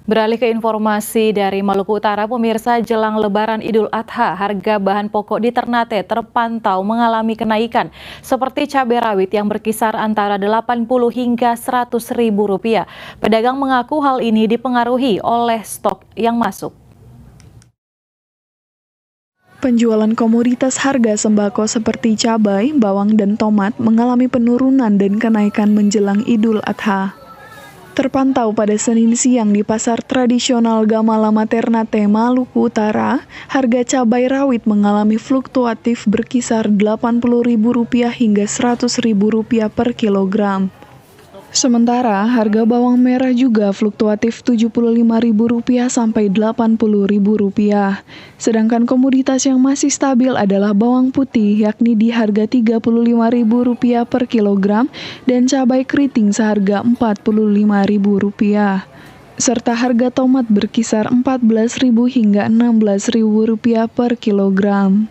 Beralih ke informasi dari Maluku Utara, pemirsa, jelang Lebaran Idul Adha, harga bahan pokok di Ternate terpantau mengalami kenaikan, seperti cabai rawit yang berkisar antara 80 hingga 100 ribu rupiah. Pedagang mengaku hal ini dipengaruhi oleh stok yang masuk. Penjualan komoditas harga sembako seperti cabai, bawang, dan tomat mengalami penurunan dan kenaikan menjelang Idul Adha. Terpantau pada Senin siang di pasar tradisional Gamalama Ternate, Maluku Utara, harga cabai rawit mengalami fluktuatif berkisar Rp80.000 hingga Rp100.000 per kilogram. Sementara harga bawang merah juga fluktuatif Rp75.000 sampai Rp80.000. Sedangkan komoditas yang masih stabil adalah bawang putih, yakni di harga Rp35.000 per kilogram dan cabai keriting seharga Rp45.000. Serta harga tomat berkisar Rp14.000 hingga Rp16.000 per kilogram.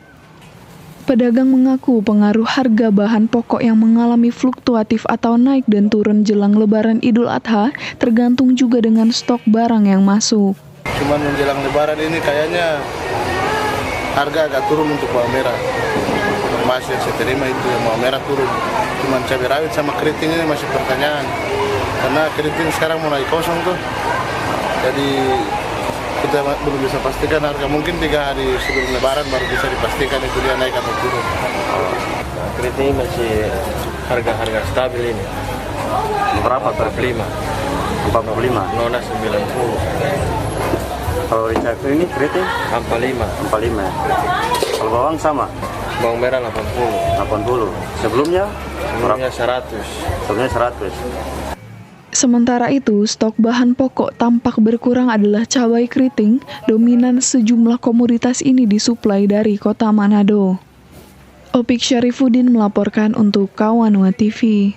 Pedagang mengaku pengaruh harga bahan pokok yang mengalami fluktuatif atau naik dan turun jelang Lebaran Idul Adha tergantung juga dengan stok barang yang masuk. Cuman menjelang Lebaran ini kayaknya harga agak turun untuk bawang merah. Informasi yang saya terima itu yang bawang merah turun. Cuman cabai rawit sama keriting ini masih pertanyaan. Karena keriting sekarang mulai kosong tuh. Jadi kita belum bisa pastikan harga, mungkin 3 hari sebelum Lebaran baru bisa dipastikan itu dia naik atau turun. Nah, keriting masih harga stabil ini. Berapa per 45? 45. Nona 90. Kalau Richard ini keriting 45. Kalau bawang sama? Bawang merah 80. Sebelumnya 100. Sebelumnya 100. Sementara itu, stok bahan pokok tampak berkurang adalah cabai keriting, dominan sejumlah komoditas ini disuplai dari kota Manado. Opik Syarifuddin melaporkan untuk Kawanwa TV.